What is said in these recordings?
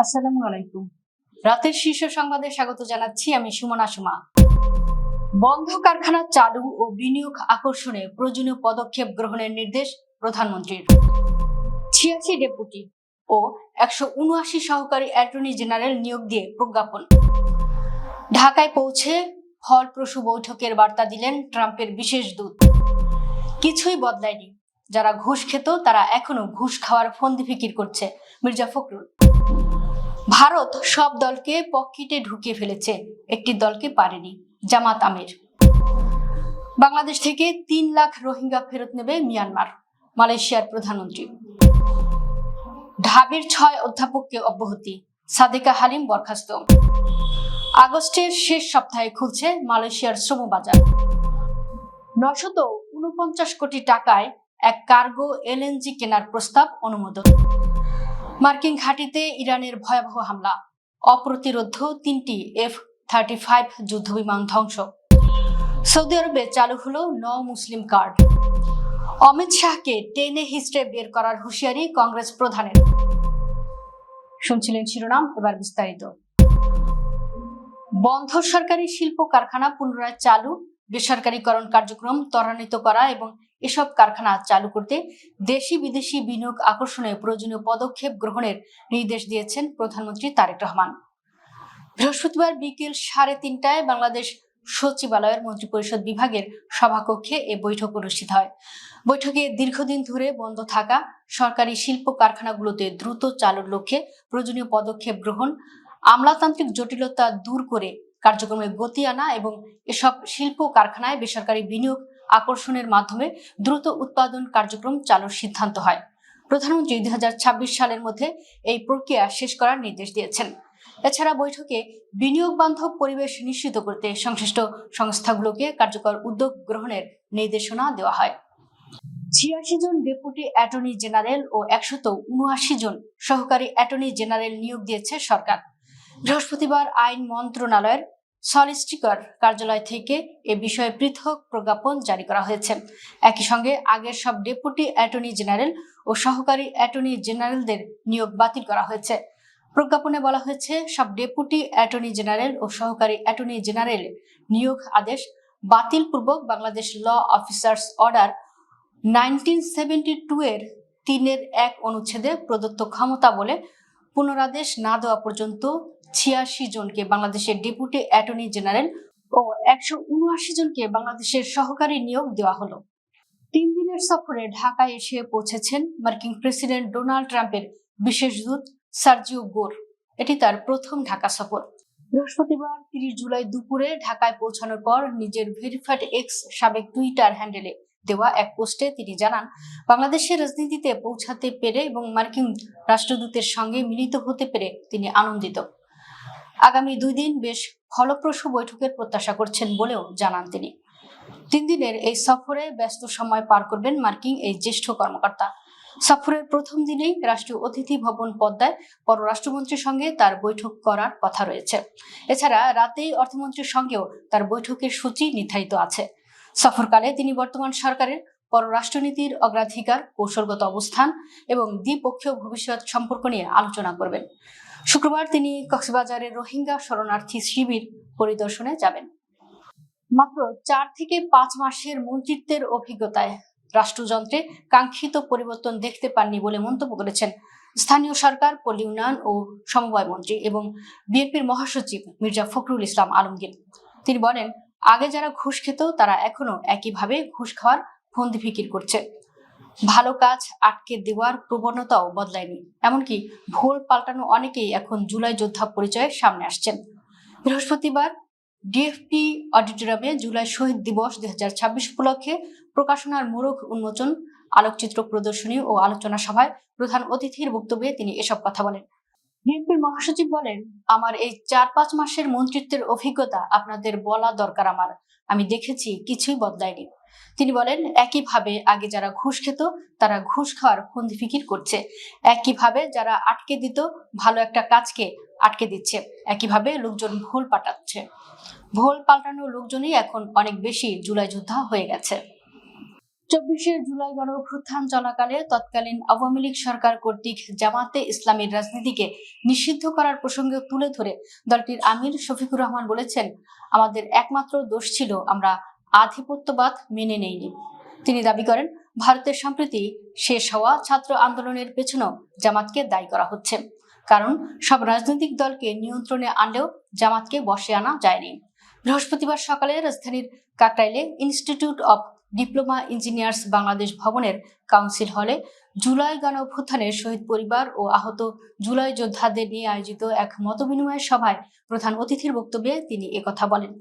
আসসালামু আলাইকুম। রাতের শীর্ষ সংবাদে স্বাগত জানাচ্ছি আমি সুমনা সুমা। বন্ধ কারখানা চালু ও বিনিয়োগ আকর্ষণে প্রয়োজনীয় পদক্ষেপ গ্রহণের নির্দেশ প্রধানমন্ত্রীর। ৮৬ ডেপুটি ও ১৭৯ সহকারী অ্যাটর্নি জেনারেল নিয়োগ দিয়ে প্রজ্ঞাপন। ঢাকায় পৌঁছে ফলপ্রসূ বৈঠকের বার্তা দিলেন ট্রাম্পের বিশেষ দূত। কিছুই বদলায়নি, যারা ঘুষ খেত তারা এখনো ঘুষ খাওয়ার ফন্দি ফিকির করছে মির্জা ফখরুল। ভারত সব দলকে পকেটে ঢুকিয়ে ফেলেছে, একটি দলকে পারেনি, জামাত আমির। বাংলাদেশ থেকে ৩ লাখ রোহিঙ্গা ফেরত নেবে মিয়ানমার, মালয়েশিয়ার প্রধানমন্ত্রী। ঢাবির ৬ অধ্যাপককে অব্যাহতি, সাদেকা হালিম বরখাস্ত। আগস্টের শেষ সপ্তাহে খুলছে মালয়েশিয়ার শ্রম বাজার। ৯৪৯ কোটি টাকায় এক কার্গো এলএনজি কেনার প্রস্তাব অনুমোদন। মার্কিন ঘাঁটিতে ইরানের ভয়াবহ হামলা, অপ্রতিরোধ্য ৩টি F-35 যুদ্ধবিমান ধ্বংস। সৌদি আরবে চালু হলো মুসলিম কার্ড। অমিত শাহকে টেনে হিস্ট্রে বের করার হুঁশিয়ারি কংগ্রেস প্রধানের। শুনছিলেন শিরোনাম, এবার বিস্তারিত। বন্ধ সরকারি শিল্প কারখানা পুনরায় চালু, বেসরকারীকরণ কার্যক্রম ত্বরান্বিত করা এবং এসব কারখানা চালু করতে দেশি বিদেশি বিনিয়োগ আকর্ষণে প্রয়োজনীয় পদক্ষেপ গ্রহণের নির্দেশ দিয়েছেন প্রধানমন্ত্রী তারেক রহমান। বৃহস্পতিবার বিকেল ৩:৩০টায় বাংলাদেশ সচিবালয়ের মন্ত্রিপরিষদ বিভাগের সভাকক্ষে এ বৈঠক অনুষ্ঠিত হয়। বৈঠকে দীর্ঘদিন ধরে বন্ধ থাকা সরকারি শিল্প কারখানাগুলোতে দ্রুত চালুর লক্ষ্যে প্রয়োজনীয় পদক্ষেপ গ্রহণ, আমলাতান্ত্রিক জটিলতা দূর করে কার্যক্রমে গতি আনা এবং এসব শিল্প কারখানায় বেসরকারি বিনিয়োগ আকর্ষণের মাধ্যমে দ্রুত উৎপাদন কার্যক্রম চালুর সিদ্ধান্ত হয়। প্রধানমন্ত্রী ২০২৬ সালের মধ্যে এই প্রক্রিয়া শেষ করার নির্দেশ দিয়েছেন। এছাড়া বৈঠকে বিনিয়োগ বান্ধব পরিবেশ নিশ্চিত করতে সংশ্লিষ্ট সংস্থাগুলোকে কার্যকর উদ্যোগ গ্রহণের নির্দেশনা দেওয়া হয়। ৮৬ জন ডেপুটি অ্যাটর্নি জেনারেল ও ১৭৯ জন সহকারী অ্যাটর্নি জেনারেল নিয়োগ দিয়েছে সরকার। বৃহস্পতিবার আইন মন্ত্রণালয়ের সলিসিটর কার্যালয় থেকে এ বিষয়ে পৃথক প্রজ্ঞাপন জারি করা হয়েছে। একই সঙ্গে আগের সব ডেপুটি অ্যাটর্নি জেনারেল ও সহকারী অ্যাটর্নি জেনারেলদের নিয়োগ বাতিল করা হয়েছে। প্রজ্ঞাপনে বলা হয়েছে, সব ডেপুটি অ্যাটর্নি জেনারেল ও সহকারী অ্যাটর্নি জেনারেল নিয়োগ আদেশ বাতিলপূর্বক বাংলাদেশ ল অফিসার্স অর্ডার 1972 এর 3-1 অনুচ্ছেদে প্রদত্ত ক্ষমতা বলে পুনরাদেশ না দেওয়া পর্যন্ত ৮৬ জনকে বাংলাদেশের ডেপুটি অ্যাটর্নি জেনারেল ও ১৭৯ জনকে বাংলাদেশের সহকারী নিয়োগ দেওয়া হলো। ৩ দিনের সফরে ঢাকায় এসে পৌঁছেছেন মার্কিন প্রেসিডেন্ট ডোনাল্ড ট্রাম্পের বিশেষ দূত সার্জিও গোর। এটি তার প্রথম ঢাকা সফর। বৃহস্পতিবার ৩০ জুলাই দুপুরে ঢাকায় পৌঁছানোর পর নিজের ভেরিফাইড এক্স সাবেক টুইটার হ্যান্ডেলে দেওয়া এক পোস্টে তিনি জানান, বাংলাদেশের রাজনীতিতে পৌঁছাতে পেরে এবং মার্কিন রাষ্ট্রদূতের সঙ্গে মিলিত হতে পেরে তিনি আনন্দিত। আগামী 2 দিন বেশ ফলপ্রসূ বৈঠকের প্রত্যাশা করছেন বলেও জানান তিনি। 3 দিনের এই সফরে ব্যস্ত সময় পার করবেন মার্কিন এই জ্যেষ্ঠ কর্মকর্তা। সফরের প্রথম দিনেই রাষ্ট্রীয় অতিথি ভবন পদ্মায় পররাষ্ট্রমন্ত্রীর সঙ্গে তার বৈঠক করার কথা রয়েছে। এছাড়া রাতেই অর্থমন্ত্রীর সঙ্গেও তার বৈঠকের সূচি নির্ধারিত আছে। সফরকালে তিনি বর্তমান সরকারের পররাষ্ট্রনীতির অগ্রাধিকার, কৌশলগত অবস্থান এবং দ্বিপক্ষীয় ভবিষ্যৎ সম্পর্ক নিয়ে আলোচনা করবেন। শুক্রবার তিনি কক্সবাজারের রোহিঙ্গা শরণার্থী শিবির পরিদর্শনে যাবেন। মাত্র 4 থেকে 5 মাসের মন্ত্রিত্বের অভিজ্ঞতায় রাষ্ট্রযন্ত্রে কাঙ্ক্ষিত পরিবর্তন দেখতে পাননি বলে মন্তব্য করেছেন স্থানীয় সরকার, পল্লী উন্নয়ন ও সমবায় মন্ত্রী এবং বিএনপির মহাসচিব মির্জা ফখরুল ইসলাম আলমগীর। তিনি বলেন, আগে যারা ঘুষ খেত তারা এখনো একইভাবে ঘুষ খাওয়ার ফন্দি ফিকির করছে। ভালো কাজ আটকে দেওয়ার প্রবণতাও বদলায়নি, এমনকি ভুল পাল্টানো অনেকেই এখন জুলাই যোদ্ধা পরিচয়ে সামনে আসছেন। বৃহস্পতিবার ডিএফপি অডিটোরিয়ামে জুলাই শহীদ দিবস 2026 উপলক্ষে প্রকাশনার মোড়ক উন্মোচন, আলোকচিত্র প্রদর্শনী ও আলোচনা সভায় প্রধান অতিথির বক্তব্যে তিনি এসব কথা বলেন। বিএনপির মহাসচিব বলেন, আমার এই 4-5 মাসের মন্ত্রিত্বের অভিজ্ঞতা আপনাদের বলা দরকার আমার। আমি দেখেছি কিছুই বদলায়নি। তিনি বলেন, একইভাবে আগে যারা ঘুষ খেত তারা ঘুষ খাওয়ার ফন্দি ফিকির করছে। একইভাবে যারা আটকে দিত ভালো একটা কাজকে আটকে দিচ্ছে। একইভাবে লোকজন ভুল পাল্টাচ্ছে। ভুল পাল্টানো লোকজনই এখন অনেক বেশি জুলাই যোদ্ধা হয়ে গেছে। 24শে জুলাই গণঅভ্যুত্থান চলাকালে তৎকালীন আওয়ামী লীগ সরকার কর্তৃক জামাতে ইসলামীর রাজনীতিকে নিষিদ্ধ করার প্রসঙ্গ তুলে ধরে দলটির আমির শফিকুর রহমান বলেছেন, আমাদের একমাত্র দোষ ছিল আমরা আধিপত্যবাদ মেনে নেইনি। তিনি দাবি করেন, ভারতের সম্প্রতি শেষ হওয়া ছাত্র আন্দোলনের পেছনেও জামাতকে দায়ী করা হচ্ছে, কারণ সব রাজনৈতিক দলকে নিয়ন্ত্রণে আনলেও জামাতকে বশে আনা যায়নি। বৃহস্পতিবার সকালে রাজধানীর কাকরাইলে institute of diploma engineers Bangladesh ভবনের কাউন্সিল হলে জুলাই গণঅভ্যুত্থানের শহীদ পরিবার ও আহত জুলাই যোদ্ধাদের নিয়ে আয়োজিত এক মতবিনিময় সভায় প্রধান অতিথির বক্তব্যে তিনি একথা বলেন।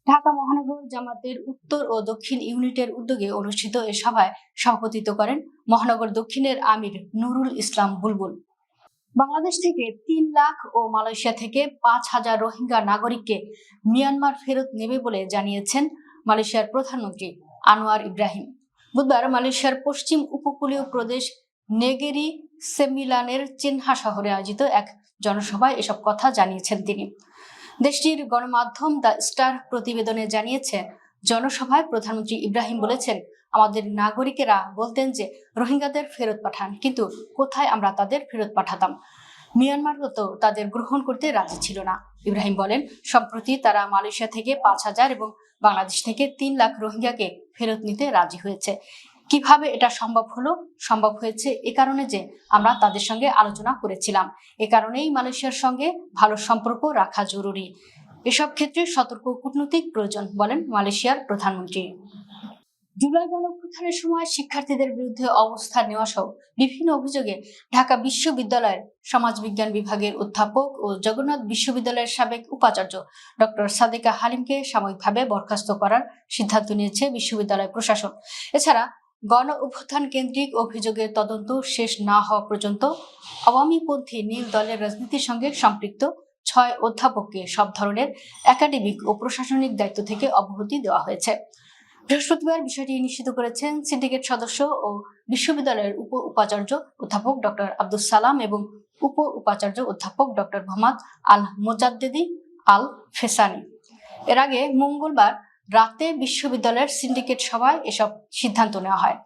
ঢাকা মহানগর জামাতের উত্তর ও দক্ষিণ ইউনিটের উদ্যোগে অনুষ্ঠিত এ সভায় সভাপতিত্ব করেন মহানগর দক্ষিণের আমির নুরুল ইসলাম বুলবুল। বাংলাদেশ থেকে 3 লাখ ও মালয়েশিয়া থেকে 5,000 রোহিঙ্গা নাগরিককে মিয়ানমার ফেরত নেবে বলে জানিয়েছেন মালয়েশিয়ার প্রধানমন্ত্রী আনোয়ার ইব্রাহিম। বুধবার মালয়েশিয়ার পশ্চিম উপকূলীয় প্রদেশ নেগেরি সেমিলানের চেনহা শহরে আয়োজিত এক জনসভায় এসব কথা জানিয়েছেন তিনি। দেশটির গণমাধ্যম দ্য স্টার প্রতিবেদনে জানিয়েছে, জনসভায় প্রধানমন্ত্রী ইব্রাহিম বলেছেন, আমাদের নাগরিকেরা বলতেন যে রোহিঙ্গাদের ফেরত পাঠান, কিন্তু কোথায় আমরা তাদের ফেরত পাঠাতাম? মিয়ানমার তো তাদের গ্রহণ করতে রাজি ছিল না। ইব্রাহিম বলেন, সম্প্রতি তারা মালয়েশিয়া থেকে 5,000 এবং বাংলাদেশ থেকে 3 লাখ রোহিঙ্গাকে ফেরত নিতে রাজি হয়েছে। কিভাবে এটা সম্ভব হলো? সম্ভব হয়েছে এ কারণে যে আমরা তাদের সঙ্গে আলোচনা করেছিলাম। এ কারণেই মালয়েশিয়ার সঙ্গে ভালো সম্পর্ক রাখা জরুরি। এসব ক্ষেত্রে সতর্ক কূটনৈতিক প্রয়োজন, বলেন মালয়েশিয়ার প্রধানমন্ত্রী। জুলাই গণঅভ্যুত্থানের সময় শিক্ষার্থীদের বিরুদ্ধে অবস্থান নেওয়া সহ বিভিন্ন অভিযোগে ঢাকা বিশ্ববিদ্যালয়ের সমাজবিজ্ঞান বিভাগের অধ্যাপক ও জগন্নাথ বিশ্ববিদ্যালয়ের সাবেক উপাচার্য ডক্টর সাদেকা হালিমকে সাময়িকভাবে বরখাস্ত করার সিদ্ধান্ত নিয়েছে বিশ্ববিদ্যালয় প্রশাসন। এছাড়া গণ অভ্যুত্থান কেন্দ্রিক অভিযোগের তদন্ত শেষ না হওয়া পর্যন্ত আওয়ামীপন্থী নীল দলের রাজনীতির সঙ্গে সম্পৃক্ত 6 অধ্যাপককে সব ধরনের একাডেমিক ও প্রশাসনিক দায়িত্ব থেকে অব্যাহতি দেওয়া হয়েছে। বৃহস্পতিবার বিষয়টি নিশ্চিত করেছেন সিন্ডিকেট সদস্য ও বিশ্ববিদ্যালয়ের উপ উপাচার্য অধ্যাপক ডক্টর আব্দুস সালাম এবং উপ উপাচার্য অধ্যাপক ডক্টর মোহাম্মদ আল মোজাদ্দেদি আল ফেসানি। এর আগে মঙ্গলবার রাতে বিশ্ববিদ্যালয়ের সিন্ডিকেট সভায় এসব সিদ্ধান্ত নেওয়া হয়।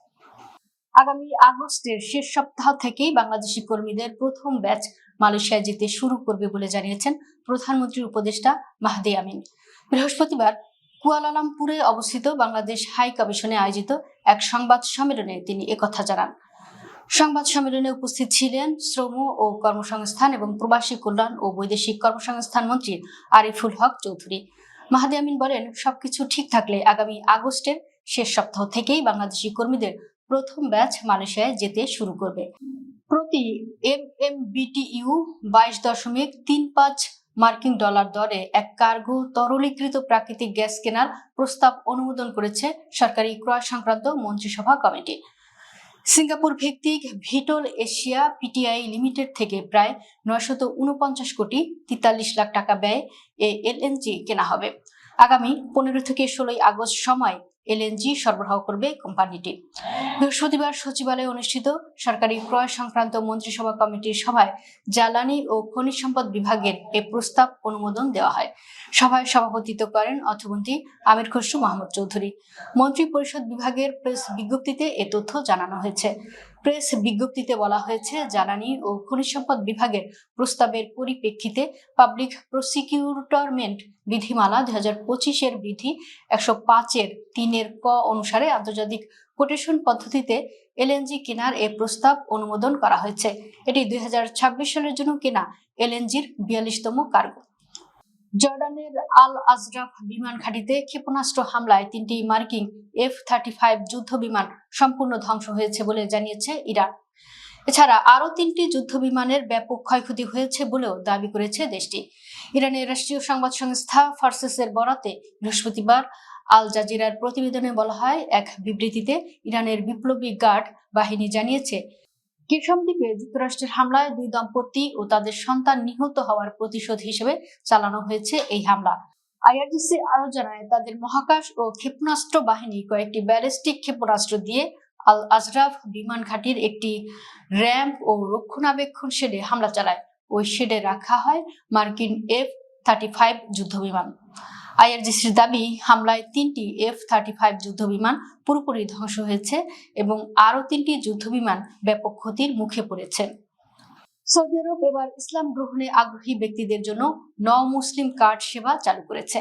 আগামী আগস্টের শেষ সপ্তাহ থেকেই বাংলাদেশি কর্মীদের প্রথম ব্যাচ মালয়েশিয়ায় যেতে শুরু করবে বলে জানিয়েছেন প্রধানমন্ত্রীর উপদেষ্টা মাহদি আমিন। বৃহস্পতিবার কুয়ালালামপুরে অবস্থিত বাংলাদেশ হাই কমিশনে আয়োজিত এক সংবাদ সম্মেলনে তিনি একথা জানান। সংবাদ সম্মেলনে উপস্থিত ছিলেন শ্রম ও কর্মসংস্থান এবং প্রবাসী কল্যাণ ও বৈদেশিক কর্মসংস্থান মন্ত্রী আরিফুল হক চৌধুরী। মাহদি আমিন বলেন, সবকিছু ঠিক থাকলে আগামী আগস্টের শেষ সপ্তাহ থেকেই বাংলাদেশি কর্মীদের প্রথম ব্যাচ মালয়েশিয়ায় যেতে শুরু করবে। প্রতি MMBTU 22.35 মার্কিন ডলার দরে এক কার্গো তরলীকৃত প্রাকৃতিক গ্যাস কেনার প্রস্তাব অনুমোদন করেছে সরকারি ক্রয় সংক্রান্ত মন্ত্রিসভা কমিটি। সিঙ্গাপুর ভিত্তিক ভিটল এশিয়া পিটিআই লিমিটেড থেকে প্রায় 949 কোটি 43 লাখ টাকা ব্যয়ে LNG কেনা হবে। আগামী 15 থেকে 16 আগস্ট সময় LNG সরবরাহ করবে কোম্পানিটি। বৃহস্পতিবার সচিবালয়ে অনুষ্ঠিত সরকারি ক্রয় সংক্রান্ত মন্ত্রিসভা কমিটির সভায় জ্বালানি ও খনিজ সম্পদ বিভাগের এ প্রস্তাব অনুমোদন দেওয়া হয়। সভায় সভাপতিত্ব করেন অর্থমন্ত্রী আমির খসরু মাহমুদ চৌধুরী। মন্ত্রী পরিষদ বিভাগের প্রেস বিজ্ঞপ্তিতে এ তথ্য জানানো হয়েছে। প্রেস বিজ্ঞপ্তিতে বলা হয়েছে, জ্বালানি ও খনিজ সম্পদ বিভাগের প্রস্তাবের পরিপ্রেক্ষিতে পাবলিক প্রসিকিউটরমেন্ট বিধিমালা 2025-এর বিধি 105-এর 3-এর ক অনুসারে আন্তর্জাতিক কোটেশন পদ্ধতিতে LNG কেনার এ প্রস্তাব অনুমোদন করা হয়েছে। এটি 2026 সালের জন্য কেনা LNGর 42তম কার্গো। জর্ডানের আল আজরাফ বিমান ঘাঁটিতে ক্ষেপণাস্ত্র হামলায় 3টি মার্কিন F-35 যুদ্ধ বিমান সম্পূর্ণ ধ্বংস হয়েছে বলে জানিয়েছে ইরান। এছাড়া আরও 3টি যুদ্ধ বিমানের ব্যাপক ক্ষয়ক্ষতি হয়েছে বলেও দাবি করেছে দেশটি। ইরানের রাষ্ট্রীয় সংবাদ সংস্থা ফার্সেসের বরাতে বৃহস্পতিবার আল জাজিরার প্রতিবেদনে বলা হয়, এক বিবৃতিতে ইরানের বিপ্লবী গার্ড বাহিনী জানিয়েছে, কিরসম দ্বীপে যুক্তরাষ্ট্রের হামলায় 2 দম্পতি ও তাদের সন্তান নিহত হওয়ার প্রতিশোধ হিসেবে চালানো হয়েছে এই হামলা। IRGC আরো জানায়, তাদের মহাকাশ ও ক্ষেপণাস্ত্র বাহিনী কয়েকটি ব্যালিস্টিক ক্ষেপণাস্ত্র দিয়ে আল আজরাফ বিমান ঘাঁটির একটি র্যাম্প ও রক্ষণাবেক্ষণ শেডে হামলা চালায়। ওই শেডে রাখা হয় মার্কিন F-35 যুদ্ধ বিমান। আইআরজিসির দাবি, হামলায় 3টি F-35 যুদ্ধবিমান পুরোপুরি ধ্বংস হয়েছে এবং আরও 3টি যুদ্ধবিমান ব্যাপক ক্ষতির মুখে পড়েছে। সৌদি আরব এবার ইসলাম গ্রহণে আগ্রহী ব্যক্তিদের জন্য মুসলিম কার্ড সেবা চালু করেছে।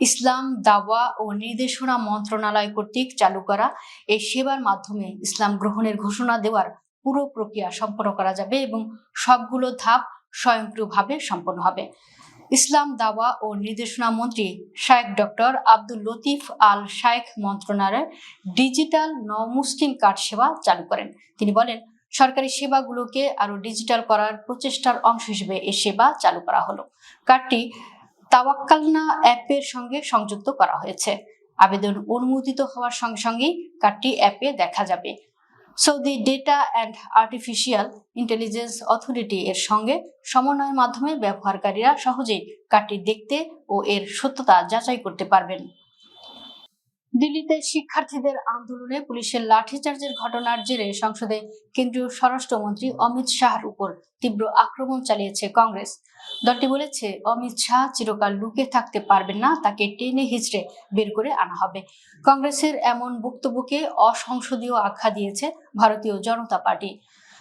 ইসলাম দাওয়া ও নির্দেশনা মন্ত্রণালয় কর্তৃক চালু করা এই সেবার মাধ্যমে ইসলাম গ্রহণের ঘোষণা দেওয়ার পুরো প্রক্রিয়া সম্পন্ন করা যাবে এবং সবগুলো ধাপ স্বয়ংক্রিয়ভাবে সম্পন্ন হবে। ইসলাম দাওয়া ও নির্দেশনা মন্ত্রী শায়েখ ডক্টর আব্দুল লতিফ আল শায়েখ মন্ত্রণালয়ের ডিজিটাল মুসলিম কার্ড সেবা চালু করেন। তিনি বলেন, সরকারি সেবাগুলোকে আরো ডিজিটাল করার প্রচেষ্টার অংশ হিসেবে এই সেবা চালু করা হলো। কার্ডটি তাওয়াক্কালনা অ্যাপের সঙ্গে সংযুক্ত করা হয়েছে। আবেদন অনুমোদিত হওয়ার সঙ্গে সঙ্গেই কার্ডটি অ্যাপে দেখা যাবে। Saudi data and artificial intelligence authority এর সঙ্গে সমন্বয়ের মাধ্যমে ব্যবহারকারীরা সহজেই কার্ডটি দেখতে ও এর সত্যতা যাচাই করতে পারবেন। দিল্লিতে শিক্ষার্থীদের আন্দোলনে পুলিশের লাঠিচার্জের ঘটনার জেরে সংসদে কেন্দ্রীয় স্বরাষ্ট্রমন্ত্রী অমিত শাহর উপর তীব্র আক্রমণ চালিয়েছে কংগ্রেস। দলটি বলেছে, অমিত শাহ চিরকাল লুকিয়ে থাকতে পারবেন না, তাকে টেনে হিচড়ে বের করে আনা হবে। কংগ্রেসের এমন বক্তব্যকে অসংসদীয় আখ্যা দিয়েছে ভারতীয় জনতা পার্টি।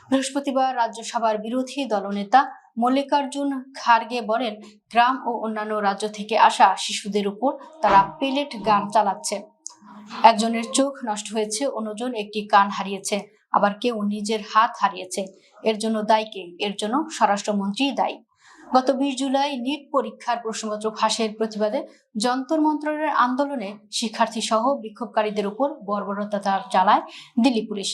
বৃহস্পতিবার রাজ্যসভার বিরোধী দলনেতা মল্লিকার্জুন খার্গে বলেন, গ্রাম ও অন্যান্য রাজ্য থেকে আসা শিশুদের উপর তারা পেলেট গান চালাচ্ছে। একজনের চোখ নষ্ট হয়েছে, অন্যজন একটি কান হারিয়েছে, আবার কেউ নিজের হাত হারিয়েছে। এর জন্য দায়ী কে? এর জন্য স্বরাষ্ট্রমন্ত্রী দায়ী। গত 20 জুলাই নিট পরীক্ষার প্রশ্নপত্র ফাঁসের প্রতিবাদে যন্তর মন্তরের আন্দোলনে শিক্ষার্থী সহ বিক্ষোভকারীদের উপর বর্বরতা চালায় দিল্লি পুলিশ।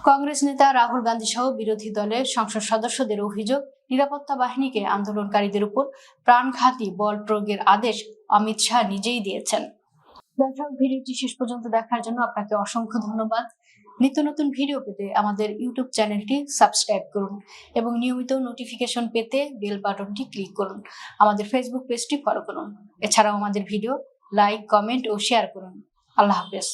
কংগ্রেস নেতা রাহুল গান্ধী সহ বিরোধী দলের সংসদ সদস্যদের অভিযোগ, নিরাপত্তা বাহিনীকে আন্দোলনকারীদের উপর প্রাণঘাতী বল প্রয়োগের আদেশ অমিত শাহ নিজেই দিয়েছেন। দর্শক, ভিডিওটি শেষ পর্যন্ত দেখার জন্য আপনাকে অসংখ্য ধন্যবাদ। নিত্য নতুন ভিডিও পেতে আমাদের ইউটিউব চ্যানেলটি সাবস্ক্রাইব করুন এবং নিয়মিত নোটিফিকেশন পেতে বেল বাটনটি ক্লিক করুন। আমাদের ফেসবুক পেজটি ফলো করুন। এছাড়াও আমাদের ভিডিও লাইক, কমেন্ট ও শেয়ার করুন। আল্লাহ হাফেজ।